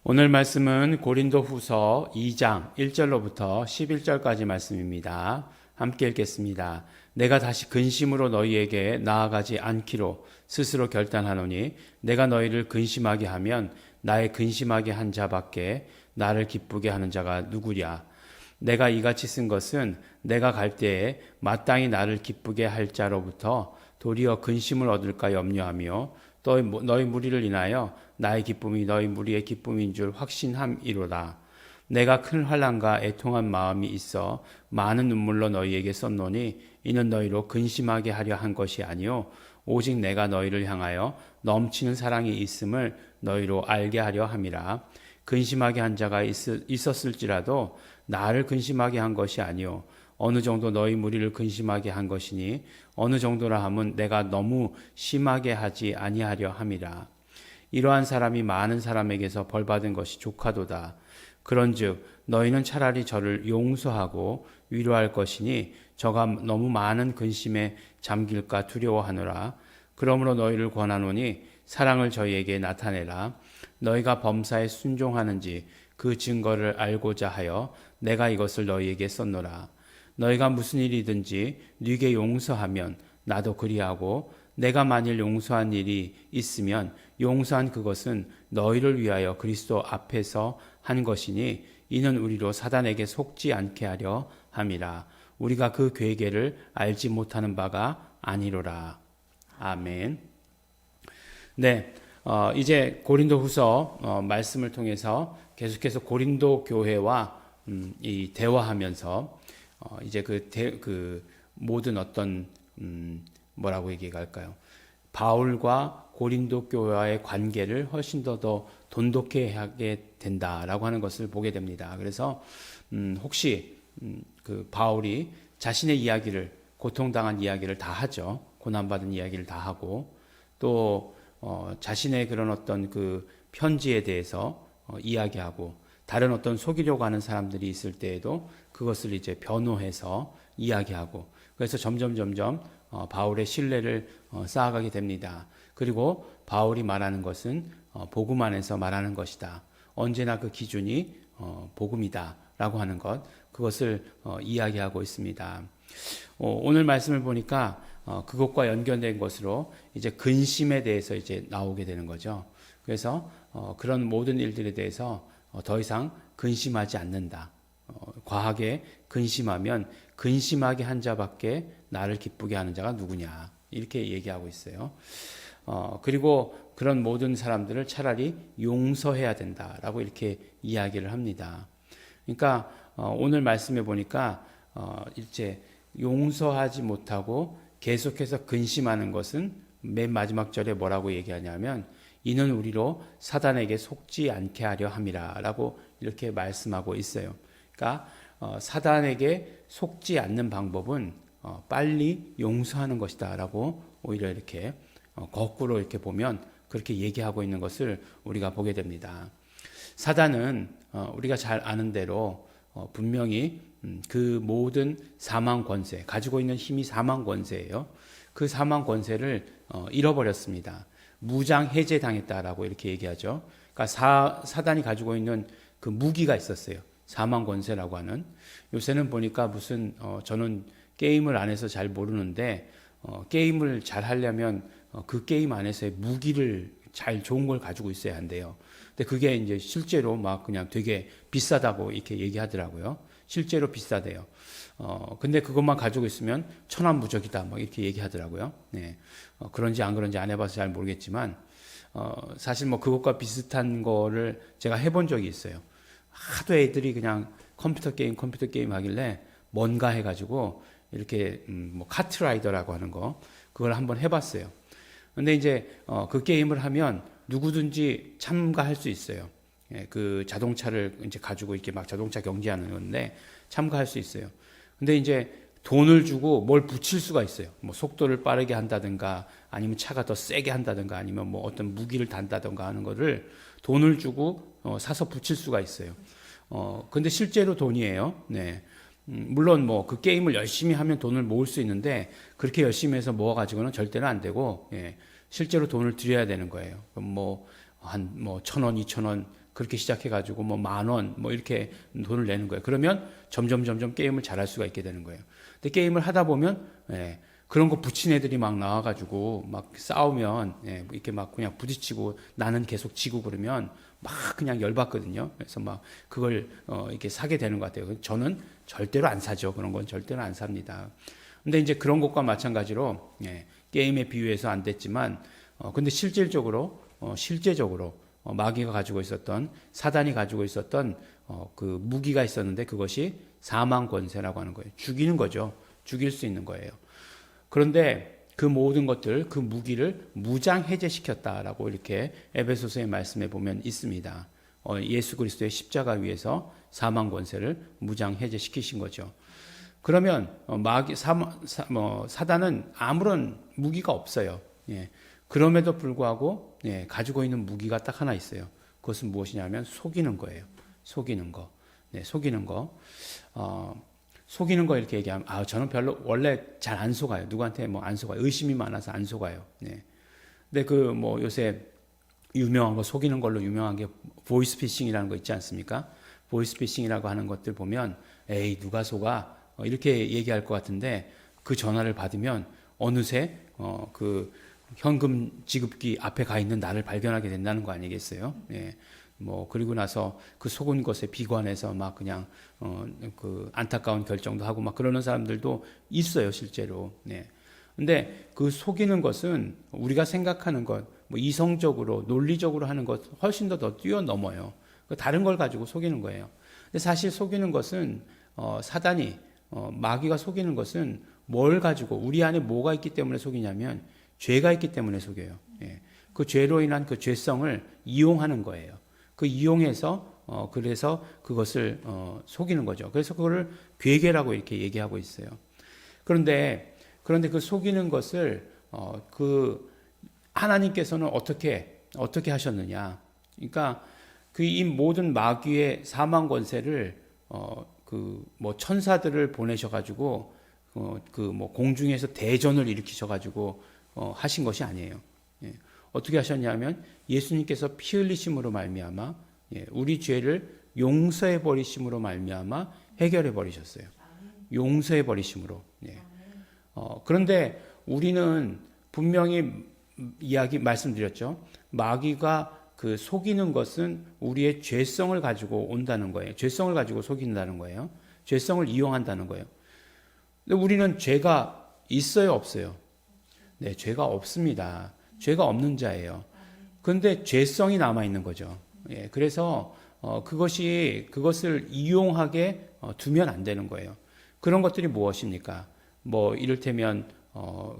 오늘 말씀은 고린도후서 2장 1절로부터 11절까지 말씀입니다. 함께 읽겠습니다. 내가 다시 근심으로 너희에게 나아가지 않기로 스스로 결단하노니 내가 너희를 근심하게 하면 나의 근심하게 한 자밖에 나를 기쁘게 하는 자가 누구랴. 내가 이같이 쓴 것은 내가 갈 때에 마땅히 나를 기쁘게 할 자로부터 도리어 근심을 얻을까 염려하며 또 너희 무리를 인하여 나의 기쁨이 너희 무리의 기쁨인 줄 확신함이로다. 내가 큰 환난과 애통한 마음이 있어 많은 눈물로 너희에게 썼노니 이는 너희로 근심하게 하려 한 것이 아니요 오직 내가 너희를 향하여 넘치는 사랑이 있음을 너희로 알게 하려 함이라. 근심하게 한 자가 있었을지라도 나를 근심하게 한 것이 아니요 어느 정도 너희 무리를 근심하게 한 것이니 어느 정도라 함은 내가 너무 심하게 하지 아니하려 함이라. 이러한 사람이 많은 사람에게서 벌받은 것이 족하도다. 그런즉 너희는 차라리 저를 용서하고 위로할 것이니 저가 너무 많은 근심에 잠길까 두려워하노라. 그러므로 너희를 권하노니 사랑을 저희에게 나타내라. 너희가 범사에 순종하는지 그 증거를 알고자 하여 내가 이것을 너희에게 썼노라. 너희가 무슨 일이든지 네게 용서하면 나도 그리하고 내가 만일 용서한 일이 있으면 용서한 그것은 너희를 위하여 그리스도 앞에서 한 것이니 이는 우리로 사단에게 속지 않게 하려 함이라. 우리가 그 괴계를 알지 못하는 바가 아니로라. 아멘. 네, 이제 고린도후서 말씀을 통해서 계속해서 고린도 교회와 이 대화하면서 이제 그 모든 어떤 뭐라고 얘기할까요? 바울과 고린도 교회와의 관계를 훨씬 더 돈독해 하게 된다라고 하는 것을 보게 됩니다. 그래서 혹시 그 바울이 자신의 이야기를 고통당한 이야기를 다 하죠. 고난받은 이야기를 다 하고 또 자신의 그런 어떤 그 편지에 대해서 이야기하고 다른 어떤 속이려고 하는 사람들이 있을 때에도 그것을 이제 변호해서 이야기하고 그래서 점점 바울의 신뢰를 쌓아가게 됩니다. 그리고 바울이 말하는 것은 복음 안에서 말하는 것이다. 언제나 그 기준이 복음이다 라고 하는 것, 그것을 이야기하고 있습니다. 오늘 말씀을 보니까 그것과 연결된 것으로 이제 근심에 대해서 이제 나오게 되는 거죠. 그래서 그런 모든 일들에 대해서 더 이상 근심하지 않는다. 과하게 근심하면 근심하게 한 자밖에 나를 기쁘게 하는 자가 누구냐 이렇게 얘기하고 있어요. 그리고 그런 모든 사람들을 차라리 용서해야 된다라고 이렇게 이야기를 합니다. 그러니까 오늘 말씀해 보니까 이제 용서하지 못하고 계속해서 근심하는 것은 맨 마지막 절에 뭐라고 얘기하냐면 이는 우리로 사단에게 속지 않게 하려 함이라 라고 이렇게 말씀하고 있어요. 그러니까 사단에게 속지 않는 방법은 빨리 용서하는 것이다 라고 오히려 이렇게 거꾸로 이렇게 보면 그렇게 얘기하고 있는 것을 우리가 보게 됩니다. 사단은 우리가 잘 아는 대로 분명히 그 모든 사망 권세, 가지고 있는 힘이 사망 권세예요. 그 사망 권세를 잃어버렸습니다. 무장 해제당했다라고 이렇게 얘기하죠. 그러니까 사단이 가지고 있는 그 무기가 있었어요. 사망 권세라고 하는. 요새는 보니까 무슨 저는 게임을 안 해서 잘 모르는데 게임을 잘 하려면 그 게임 안에서의 무기를 잘 좋은 걸 가지고 있어야 한대요. 근데 그게 이제 실제로 막 그냥 되게 비싸다고 이렇게 얘기하더라고요. 실제로 비싸대요. 근데 그것만 가지고 있으면 천하무적이다 막 이렇게 얘기하더라고요. 네. 그런지 안 그런지 안 해봐서 잘 모르겠지만 사실 뭐 그것과 비슷한 거를 제가 해본 적이 있어요. 하도 애들이 그냥 컴퓨터 게임 하길래 뭔가 해가지고 이렇게 뭐 카트라이더라고 하는 거 그걸 한번 해봤어요. 근데 이제 그 게임을 하면 누구든지 참가할 수 있어요. 예, 그 자동차를 이제 가지고 이렇게 막 자동차 경기하는 건데 참가할 수 있어요. 근데 이제 돈을 주고 뭘 붙일 수가 있어요. 뭐 속도를 빠르게 한다든가 아니면 차가 더 세게 한다든가 아니면 뭐 어떤 무기를 단다든가 하는 거를 돈을 주고 사서 붙일 수가 있어요. 근데 실제로 돈이에요. 네. 물론 뭐 그 게임을 열심히 하면 돈을 모을 수 있는데 그렇게 열심히 해서 모아가지고는 절대로 안 되고, 예, 실제로 돈을 들여야 되는 거예요. 그럼 뭐 한 1,000원, 2,000원 그렇게 시작해가지고 뭐 10,000원 뭐 이렇게 돈을 내는 거예요. 그러면 점점 게임을 잘할 수가 있게 되는 거예요. 근데 게임을 하다 보면 그런 거 붙인 애들이 막 나와가지고 막 싸우면 이렇게 막 그냥 부딪히고 나는 계속 지고 그러면 막 그냥 열받거든요. 그래서 막 그걸 이렇게 사게 되는 것 같아요. 저는 절대로 안 사죠. 그런 건 절대로 안 삽니다. 근데 이제 그런 것과 마찬가지로 게임에 비유해서 안 됐지만 근데 실질적으로 마귀가 가지고 있었던 사단이 가지고 있었던 그 무기가 있었는데 그것이 사망 권세라고 하는 거예요. 죽이는 거죠. 죽일 수 있는 거예요. 그런데 그 모든 것들, 그 무기를 무장 해제시켰다라고 이렇게 에베소서의 말씀에 보면 있습니다. 예수 그리스도의 십자가 위에서 사망 권세를 무장 해제시키신 거죠. 그러면 사단은 아무런 무기가 없어요. 그럼에도 불구하고 가지고 있는 무기가 딱 하나 있어요. 그것은 무엇이냐면 속이는 거예요. 속이는 거. 속이는 거. 속이는 거 이렇게 얘기하면 저는 별로 원래 잘 안 속아요. 누구한테 뭐 안 속아요. 의심이 많아서 안 속아요. 근데 그 뭐 요새 유명한 거 속이는 걸로 유명한 게 보이스피싱이라는 거 있지 않습니까? 보이스피싱이라고 하는 것들 보면 에이 누가 속아 이렇게 얘기할 것 같은데 그 전화를 받으면 어느새 그 현금 지급기 앞에 가 있는 나를 발견하게 된다는 거 아니겠어요? 뭐 그리고 나서 그 속은 것에 비관해서 막 그냥 그 안타까운 결정도 하고 막 그러는 사람들도 있어요 실제로. 근데 그 속이는 것은 우리가 생각하는 것, 뭐 이성적으로 논리적으로 하는 것 훨씬 더 뛰어넘어요. 다른 걸 가지고 속이는 거예요. 근데 사실 속이는 것은 사단이 마귀가 속이는 것은 뭘 가지고 우리 안에 뭐가 있기 때문에 속이냐면 죄가 있기 때문에 속여요. 그 죄로 인한 그 죄성을 이용하는 거예요. 그 이용해서 그래서 그것을 속이는 거죠. 그래서 그거를 괴계라고 이렇게 얘기하고 있어요. 그런데 그 속이는 것을 그 하나님께서는 어떻게 하셨느냐? 그러니까 그 이 모든 마귀의 사망 권세를 그 뭐 천사들을 보내셔가지고 그 뭐 공중에서 대전을 일으키셔가지고 하신 것이 아니에요. 어떻게 하셨냐면 예수님께서 피 흘리심으로 말미암아 우리 죄를 용서해 버리심으로 말미암아 해결해 버리셨어요. 용서해 버리심으로. 그런데 우리는 분명히 말씀드렸죠. 마귀가 그 속이는 것은 우리의 죄성을 가지고 온다는 거예요. 죄성을 가지고 속인다는 거예요. 죄성을 이용한다는 거예요. 근데 우리는 죄가 있어요, 없어요? 죄가 없습니다. 죄가 없는 자예요. 그런데 죄성이 남아 있는 거죠. 그래서 그것을 이용하게 두면 안 되는 거예요. 그런 것들이 무엇입니까? 뭐 이를테면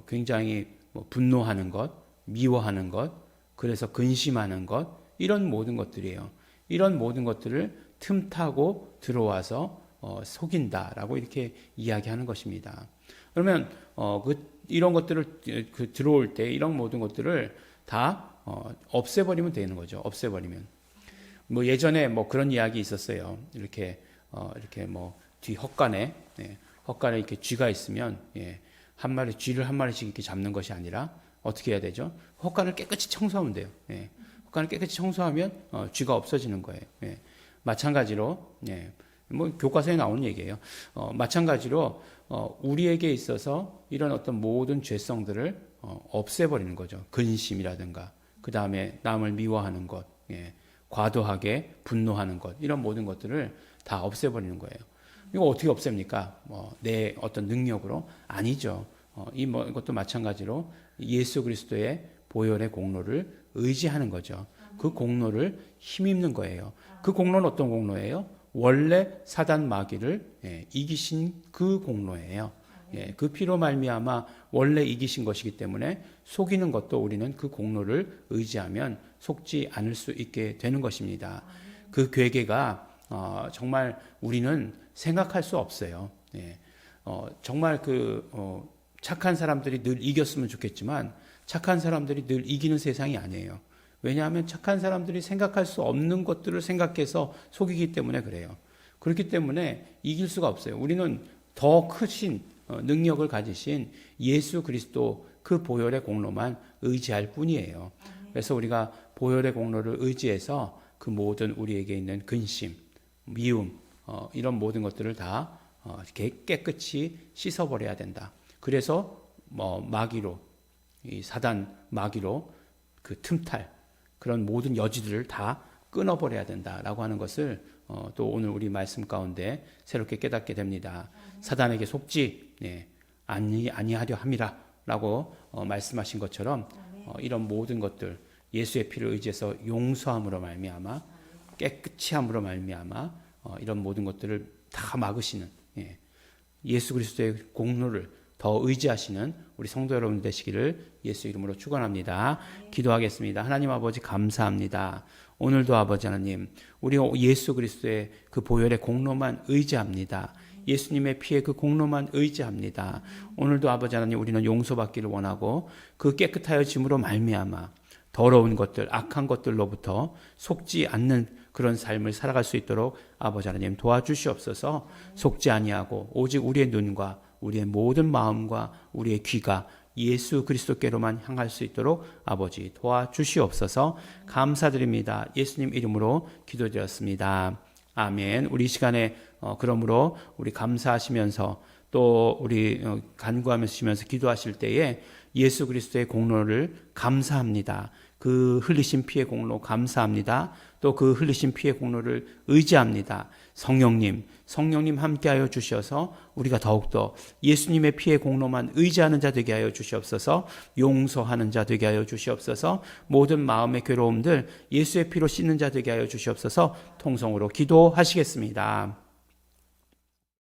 굉장히 분노하는 것, 미워하는 것, 그래서 근심하는 것, 이런 모든 것들이에요. 이런 모든 것들을 틈타고 들어와서 속인다라고 이렇게 이야기하는 것입니다. 그러면 이런 것들을 들어올 때 이런 모든 것들을 다 없애버리면 되는 거죠. 없애버리면. 뭐 예전에 뭐 그런 이야기 있었어요. 이렇게 뭐 뒤 헛간에 이렇게 쥐가 있으면 쥐를 한 마리씩 이렇게 잡는 것이 아니라 어떻게 해야 되죠? 헛간을 깨끗이 청소하면 돼요. 헛간을 깨끗이 청소하면 쥐가 없어지는 거예요. 마찬가지로 뭐 교과서에 나오는 얘기예요. 마찬가지로 우리에게 있어서 이런 어떤 모든 죄성들을 없애버리는 거죠. 근심이라든가 그 다음에 남을 미워하는 것, 과도하게 분노하는 것, 이런 모든 것들을 다 없애버리는 거예요. 이거 어떻게 없앱니까? 내 어떤 능력으로? 아니죠. 이것도 마찬가지로 예수 그리스도의 보혈의 공로를 의지하는 거죠. 그 공로를 힘입는 거예요. 그 공로는 어떤 공로예요? 원래 사단 마귀를 이기신 그 공로예요. 그 피로 말미암아 원래 이기신 것이기 때문에 속이는 것도 우리는 그 공로를 의지하면 속지 않을 수 있게 되는 것입니다. 그 괴계가 정말 우리는 생각할 수 없어요. 정말 착한 사람들이 늘 이겼으면 좋겠지만 착한 사람들이 늘 이기는 세상이 아니에요. 왜냐하면 착한 사람들이 생각할 수 없는 것들을 생각해서 속이기 때문에 그래요. 그렇기 때문에 이길 수가 없어요. 우리는 더 크신 능력을 가지신 예수 그리스도 그 보혈의 공로만 의지할 뿐이에요. 그래서 우리가 보혈의 공로를 의지해서 그 모든 우리에게 있는 근심, 미움, 이런 모든 것들을 다 이렇게 깨끗이 씻어버려야 된다. 그래서 마귀로, 이 사단 마귀로 그 틈탈, 그런 모든 여지들을 다 끊어버려야 된다라고 하는 것을 또 오늘 우리 말씀 가운데 새롭게 깨닫게 됩니다. 사단에게 속지 아니하려 함이라라고 말씀하신 것처럼 이런 모든 것들 예수의 피를 의지해서 용서함으로 말미암아 깨끗이 함으로 말미암아 이런 모든 것들을 다 막으시는 예수 그리스도의 공로를 더 의지하시는 우리 성도 여러분 되시기를 예수 이름으로 축원합니다. 기도하겠습니다. 하나님 아버지 감사합니다. 오늘도 아버지 하나님 우리 예수 그리스도의 그 보혈의 공로만 의지합니다. 예수님의 피의 그 공로만 의지합니다. 오늘도 아버지 하나님 우리는 용서받기를 원하고 그 깨끗하여짐으로 말미암아 더러운 것들, 악한 것들로부터 속지 않는 그런 삶을 살아갈 수 있도록 아버지 하나님 도와주시옵소서. 속지 아니하고 오직 우리의 눈과 우리의 모든 마음과 우리의 귀가 예수 그리스도께로만 향할 수 있도록 아버지 도와주시옵소서. 감사드립니다. 예수님 이름으로 기도드렸습니다. 아멘. 우리 시간에 그러므로 우리 감사하시면서 또 우리 간구하시면서 기도하실 때에 예수 그리스도의 공로를 감사합니다. 그 흘리신 피의 공로 감사합니다. 또 그 흘리신 피의 공로를 의지합니다. 성령님 함께하여 주셔서 우리가 더욱더 예수님의 피의 공로만 의지하는 자 되게 하여 주시옵소서. 용서하는 자 되게 하여 주시옵소서. 모든 마음의 괴로움들 예수의 피로 씻는 자 되게 하여 주시옵소서. 통성으로 기도하시겠습니다.